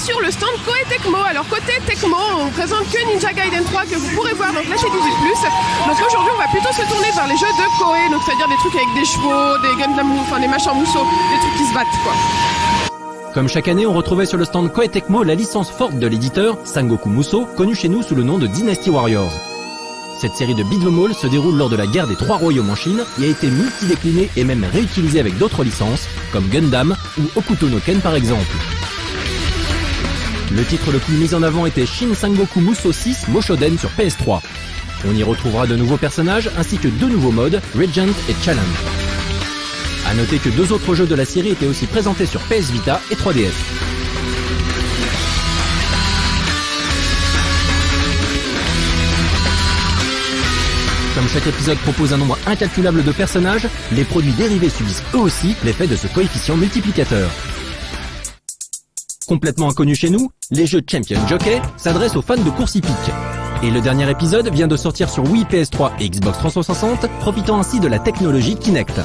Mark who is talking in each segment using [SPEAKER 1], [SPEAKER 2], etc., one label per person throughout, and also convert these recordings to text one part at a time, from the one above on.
[SPEAKER 1] sur le stand Koei Tecmo. Alors côté Tecmo, on présente que Ninja Gaiden 3 que vous pourrez voir donc la chaîne 18+. Donc aujourd'hui on va plutôt se tourner vers les jeux de Koei, donc c'est-à-dire des trucs avec des chevaux, des Gundam, enfin des machins mousseaux, des trucs qui se battent quoi.
[SPEAKER 2] Comme chaque année, on retrouvait sur le stand Koei Tecmo la licence forte de l'éditeur, Sangoku Musou, connue chez nous sous le nom de Dynasty Warriors. Cette série de beat'em all se déroule lors de la guerre des Trois Royaumes en Chine et a été multidéclinée et même réutilisée avec d'autres licences, comme Gundam ou Hokuto no Ken par exemple. Le titre le plus mis en avant était Shin Sangoku Musou 6 Moshoden sur PS3. On y retrouvera de nouveaux personnages ainsi que deux nouveaux modes, Regent et Challenge. A noter que deux autres jeux de la série étaient aussi présentés sur PS Vita et 3DS. Comme chaque épisode propose un nombre incalculable de personnages, les produits dérivés subissent eux aussi l'effet de ce coefficient multiplicateur. Complètement inconnus chez nous, les jeux Champion Jockey s'adressent aux fans de course hippique. Et le dernier épisode vient de sortir sur Wii, PS3 et Xbox 360, profitant ainsi de la technologie Kinect.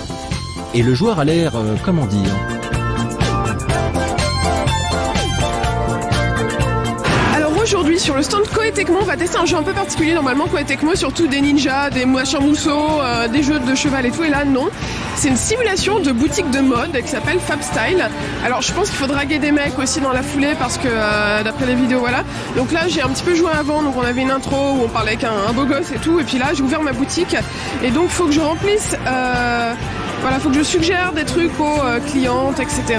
[SPEAKER 2] Et le joueur a l'air, comment dire...
[SPEAKER 1] Aujourd'hui sur le stand Koei Tecmo on va tester un jeu un peu particulier. Normalement Koei Tecmo surtout des ninjas, des machins mousseaux, des jeux de cheval et tout, et là non. C'est une simulation de boutique de mode qui s'appelle Fab Style. Alors je pense qu'il faut draguer des mecs aussi dans la foulée parce que d'après les vidéos voilà. Donc là j'ai un petit peu joué avant, donc on avait une intro où on parlait avec un beau gosse et tout, et puis là j'ai ouvert ma boutique et donc faut que je remplisse voilà, faut que je suggère des trucs aux clientes, etc.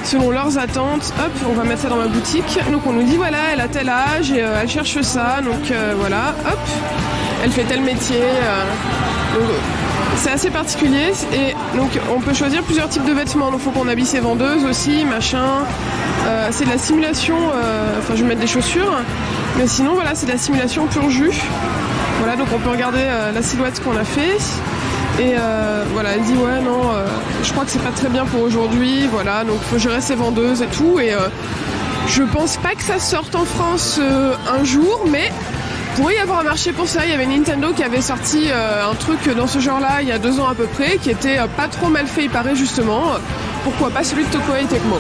[SPEAKER 1] Selon leurs attentes. Hop, on va mettre ça dans ma boutique. Donc on nous dit voilà, elle a tel âge et elle cherche ça. Donc voilà, hop, elle fait tel métier. C'est assez particulier et donc on peut choisir plusieurs types de vêtements. Donc il faut qu'on habille ses vendeuses aussi, machin. C'est de la simulation. Enfin, je vais mettre des chaussures, mais sinon voilà, c'est de la simulation pur jus. Voilà, donc on peut regarder la silhouette qu'on a fait. Et voilà, elle dit ouais non, je crois que c'est pas très bien pour aujourd'hui, voilà, donc faut gérer ses vendeuses et tout, et je pense pas que ça sorte en France un jour, mais pourrait y avoir un marché pour ça. Il y avait Nintendo qui avait sorti un truc dans ce genre-là il y a 2 ans à peu près, qui était pas trop mal fait, il paraît justement. Pourquoi pas celui de Koei Tecmo.